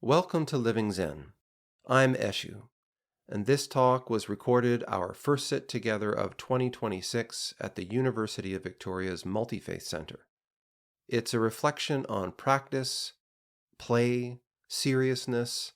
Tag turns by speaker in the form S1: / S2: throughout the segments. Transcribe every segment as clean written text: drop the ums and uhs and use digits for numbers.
S1: Welcome to Living Zen. I'm Eshu, and this talk was recorded our first sit together of 2026 at the University of Victoria's Multifaith Center. It's a reflection on practice, play, seriousness,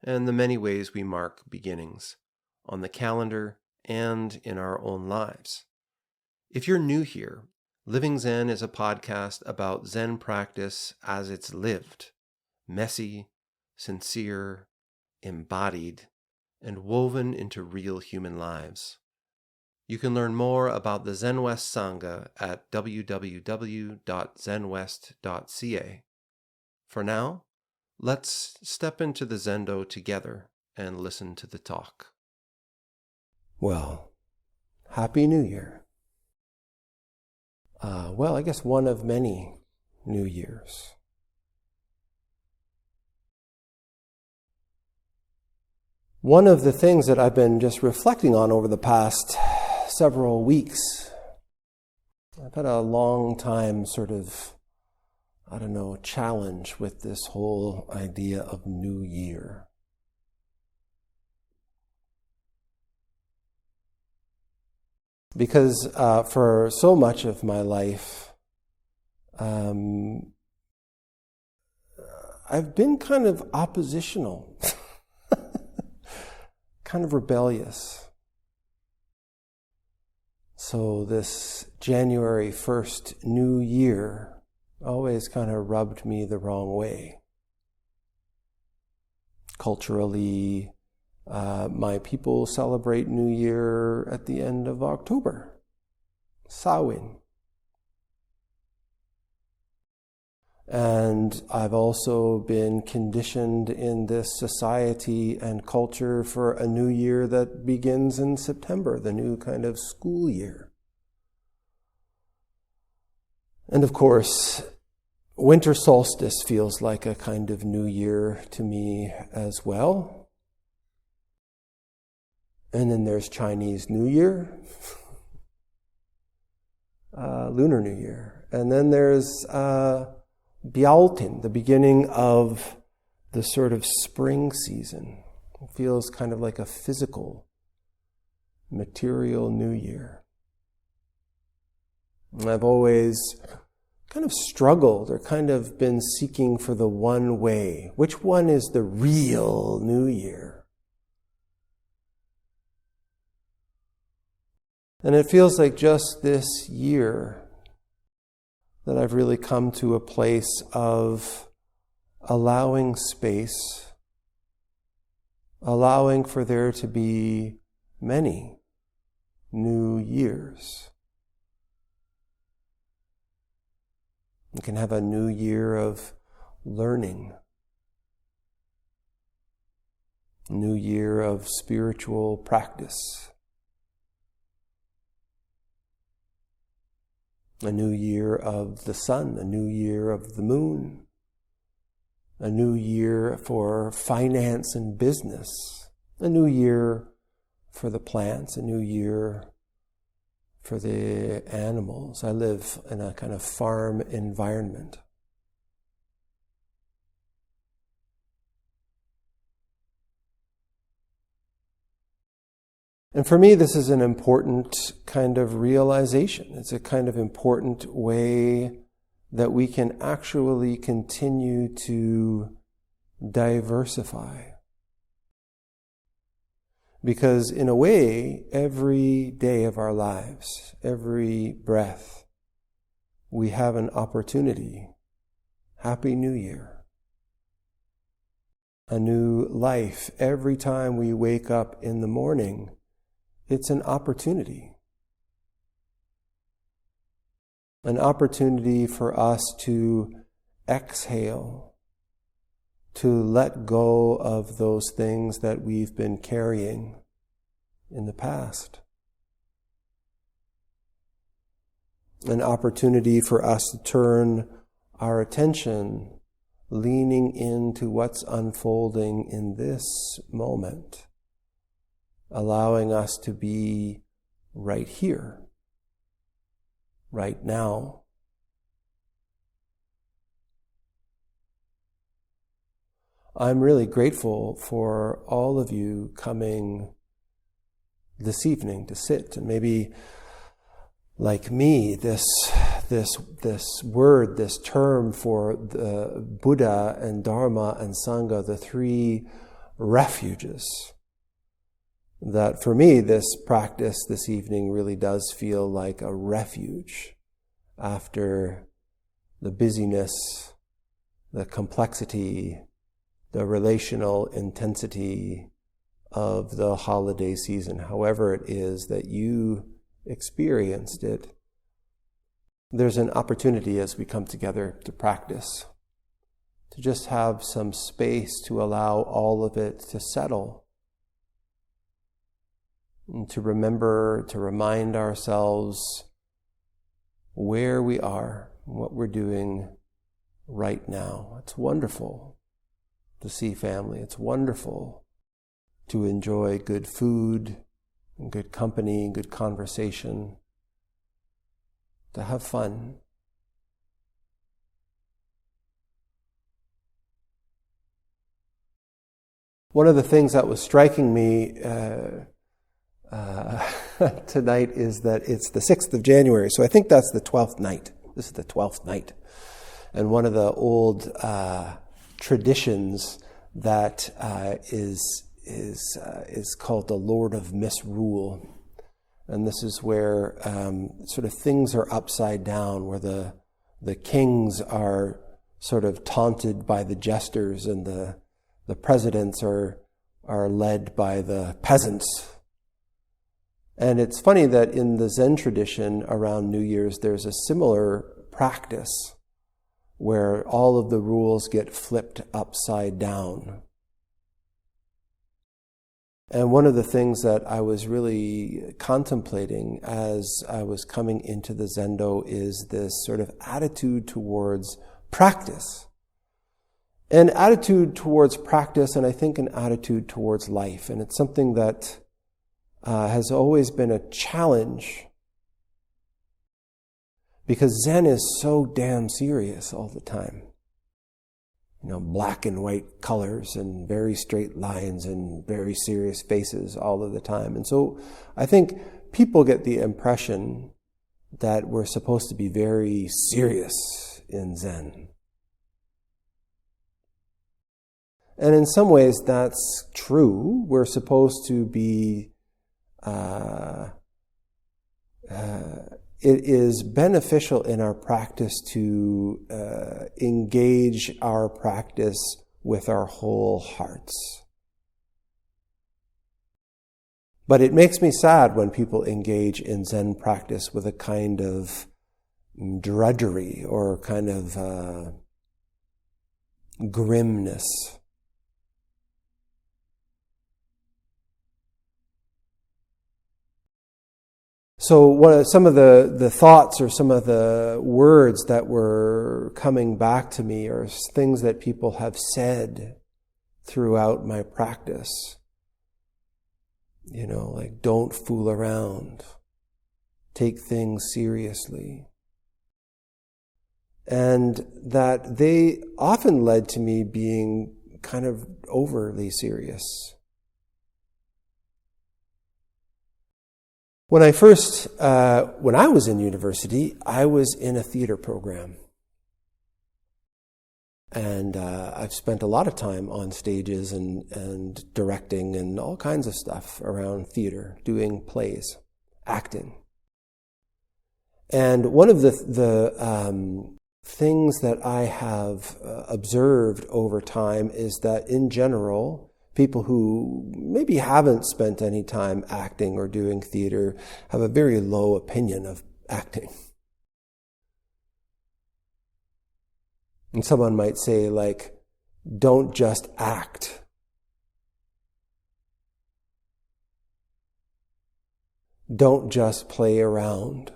S1: and the many ways we mark beginnings, on the calendar and in our own lives. If you're new here, Living Zen is a podcast about Zen practice as it's lived, messy, sincere, embodied, and woven into real human lives. You can learn more about the Zenwest sangha at www.zenwest.ca. For now, let's step into the Zendo together and listen to the talk. Well, Happy New Year. I guess one of many New Years. One of the things that I've been just reflecting on over the past several weeks, I've had a long time challenge with this whole idea of New Year. Because for so much of my life, I've been kind of oppositional. Kind of rebellious. So this January 1st New Year always kind of rubbed me the wrong way. Culturally, my people celebrate New Year at the end of October. Samhain. And I've also been conditioned in this society and culture for a new year that begins in September, the new kind of school year. And of course, winter solstice feels like a kind of new year to me as well. And then there's Chinese New Year, Lunar New Year. And then there's Biaotin, the beginning of the sort of spring season. It feels kind of like a physical, material New Year. And I've always kind of struggled or kind of been seeking for the one way. Which one is the real New Year? And it feels like just this year that I've really come to a place of allowing space, allowing for there to be many new years. You can have a new year of learning, a new year of spiritual practice, a new year of the sun, a new year of the moon, a new year for finance and business, a new year for the plants, a new year for the animals. I live in a kind of farm environment. And for me, this is an important kind of realization. It's a kind of important way that we can actually continue to diversify. Because in a way, every day of our lives, every breath, we have an opportunity. Happy New Year. A new life. Every time we wake up in the morning, it's an opportunity. An opportunity for us to exhale, to let go of those things that we've been carrying in the past. An opportunity for us to turn our attention, leaning into what's unfolding in this moment, allowing us to be right here, right now. I'm really grateful for all of you coming this evening to sit, and maybe like me, this word, this term for the Buddha and Dharma and sangha, the three refuges, that for me this practice this evening really does feel like a refuge after the busyness, the complexity, the relational intensity of the holiday season, however it is that you experienced it. There's an opportunity as we come together to practice, to just have some space to allow all of it to settle, and to remember, to remind ourselves where we are, what we're doing right now. It's wonderful to see family. It's wonderful to enjoy good food and good company and good conversation, to have fun. One of the things that was striking me tonight is that it's the 6th of January, so I think that's the 12th night. This is the 12th night. And one of the old traditions that is called the Lord of Misrule. And this is where sort of things are upside down, where the kings are sort of taunted by the jesters, and the presidents are led by the peasants. And it's funny that in the Zen tradition around New Year's, there's a similar practice where all of the rules get flipped upside down. And one of the things that I was really contemplating as I was coming into the Zendo is this sort of attitude towards practice. An attitude towards practice, and I think an attitude towards life. And it's something that has always been a challenge, because Zen is so damn serious all the time. Black and white colors and very straight lines and very serious faces all of the time. And so I think people get the impression that we're supposed to be very serious in Zen. And in some ways that's true. We're supposed to be it is beneficial in our practice to engage our practice with our whole hearts. But it makes me sad when people engage in Zen practice with a kind of drudgery or kind of grimness. So some of the thoughts or some of the words that were coming back to me are things that people have said throughout my practice. Like, don't fool around. Take things seriously. And that they often led to me being kind of overly serious. When I was in university, I was in a theater program. And I've spent a lot of time on stages and directing and all kinds of stuff around theater, doing plays, acting. And one of the things that I have observed over time is that in general, people who maybe haven't spent any time acting or doing theater have a very low opinion of acting. And someone might say, like, don't just act. Don't just play around.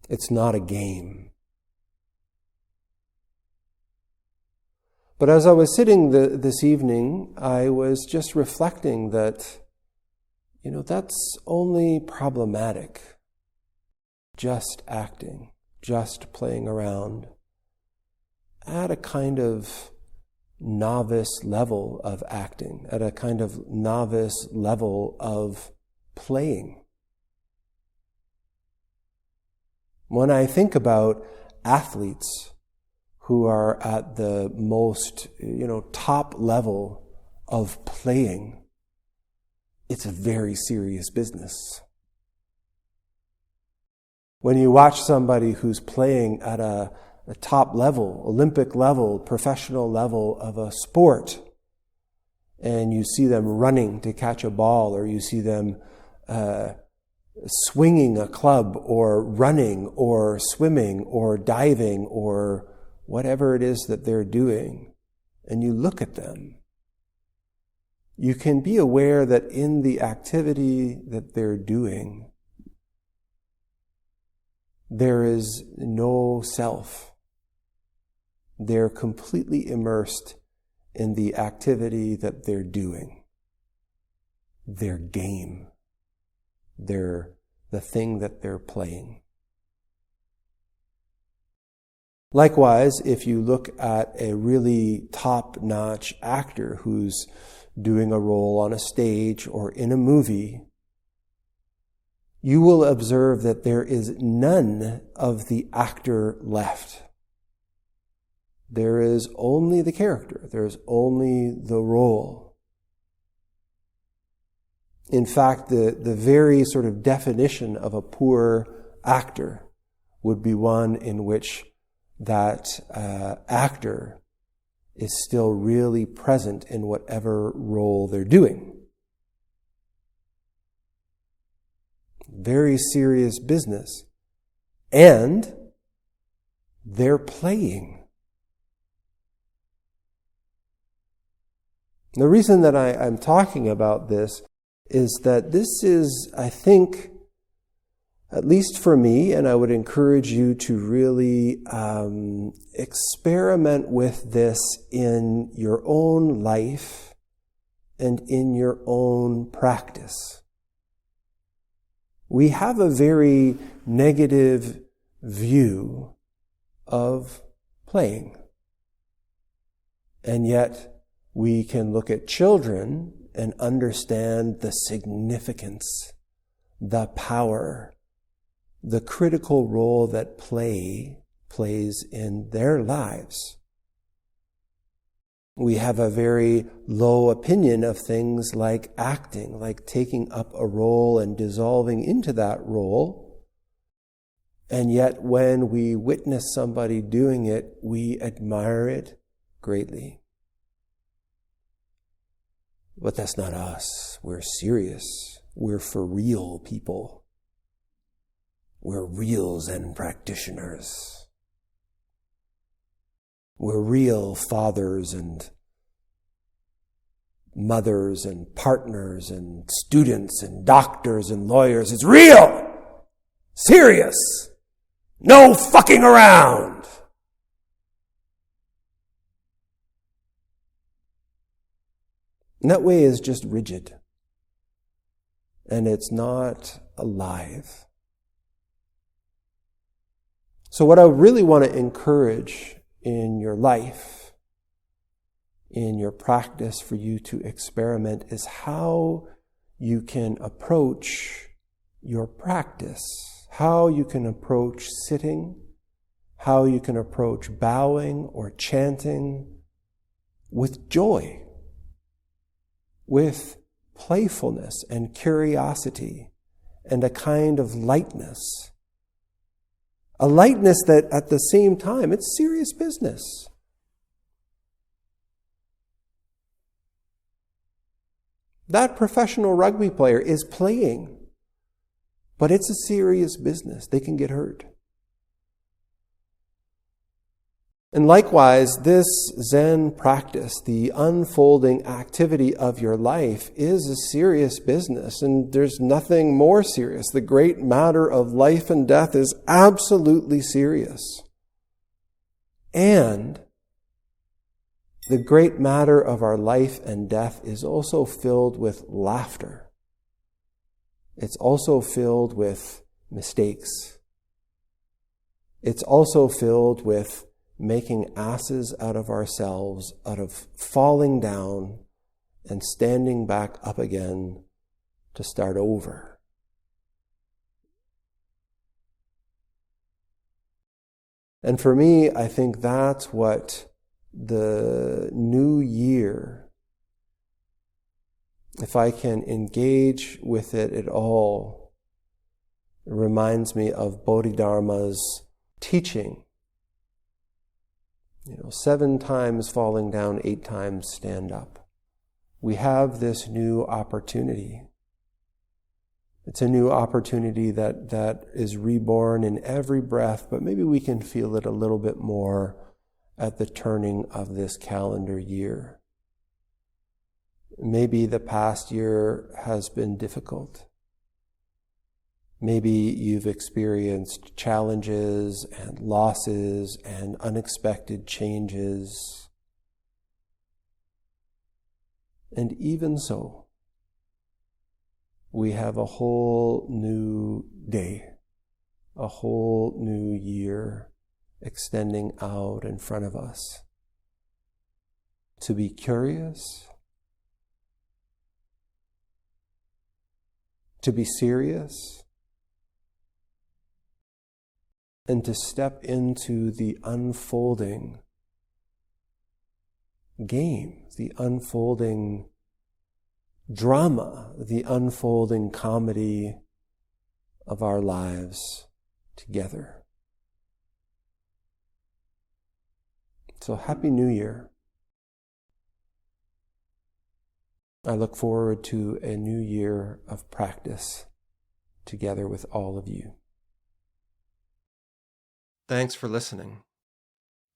S1: It's not a game. But as I was sitting this evening, I was just reflecting that, that's only problematic. Just acting, just playing around. at a kind of novice level of acting, at a kind of novice level of playing. When I think about athletes who are at the most, top level of playing, it's a very serious business. When you watch somebody who's playing at a top level, Olympic level, professional level of a sport, and you see them running to catch a ball, or you see them swinging a club, or running, or swimming, or diving, or whatever it is that they're doing, and you look at them, you can be aware that in the activity that they're doing, there is no self. They're completely immersed in the activity that they're doing. Their game. The thing that they're playing. Likewise, if you look at a really top-notch actor who's doing a role on a stage or in a movie, you will observe that there is none of the actor left. There is only the character. There's only the role. In fact, the very sort of definition of a poor actor would be one in which that actor is still really present in whatever role they're doing. Very serious business. And they're playing. The reason that I'm talking about this is that this is, I think, at least for me, and I would encourage you to really experiment with this in your own life and in your own practice. We have a very negative view of playing. And yet we can look at children and understand the significance, the power, the critical role that play plays in their lives. We have a very low opinion of things like acting, like taking up a role and dissolving into that role. And yet when we witness somebody doing it, we admire it greatly. But that's not us. We're serious. We're for real people. We're real Zen practitioners. We're real fathers and mothers and partners and students and doctors and lawyers. It's real! Serious! No fucking around! And that way is just rigid. And it's not alive. So what I really want to encourage in your life, in your practice for you to experiment, is how you can approach your practice, how you can approach sitting, how you can approach bowing or chanting with joy, with playfulness and curiosity and a kind of lightness. A lightness that at the same time, it's serious business. That professional rugby player is playing, but it's a serious business. They can get hurt. And likewise, this Zen practice, the unfolding activity of your life, is a serious business, and there's nothing more serious. The great matter of life and death is absolutely serious. And the great matter of our life and death is also filled with laughter. It's also filled with mistakes. It's also filled with making asses out of ourselves, out of falling down and standing back up again to start over. And for me, I think that's what the new year, if I can engage with it at all, it reminds me of Bodhidharma's teaching. 7 times falling down, 8 times stand up. We have this new opportunity. It's a new opportunity that is reborn in every breath, but maybe we can feel it a little bit more at the turning of this calendar year. Maybe the past year has been difficult. Maybe you've experienced challenges and losses and unexpected changes. And even so, we have a whole new day, a whole new year extending out in front of us. To be curious, to be serious, and to step into the unfolding game, the unfolding drama, the unfolding comedy of our lives together. So Happy New Year. I look forward to a new year of practice together with all of you. Thanks for listening.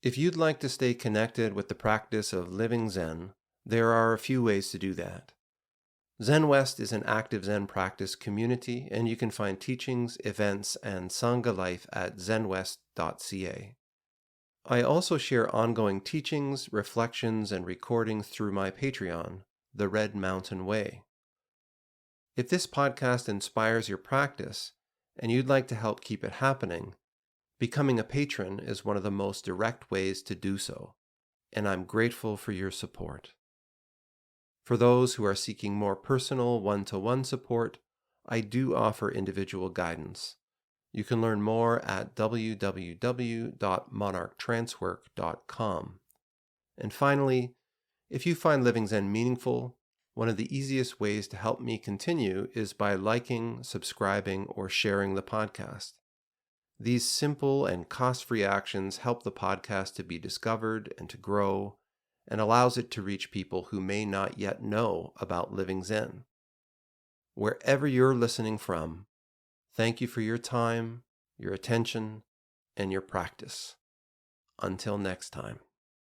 S1: If you'd like to stay connected with the practice of living Zen, there are a few ways to do that. Zenwest is an active Zen practice community, and you can find teachings, events, and sangha life at zenwest.ca. I also share ongoing teachings, reflections, and recordings through my Patreon, The Red Mountain Way. If this podcast inspires your practice, and you'd like to help keep it happening, becoming a patron is one of the most direct ways to do so, and I'm grateful for your support. For those who are seeking more personal one-to-one support, I do offer individual guidance. You can learn more at www.monarchtrancework.com. And finally, if you find Living Zen meaningful, one of the easiest ways to help me continue is by liking, subscribing, or sharing the podcast. These simple and cost-free actions help the podcast to be discovered and to grow, and allows it to reach people who may not yet know about Living Zen. Wherever you're listening from, thank you for your time, your attention, and your practice. Until next time.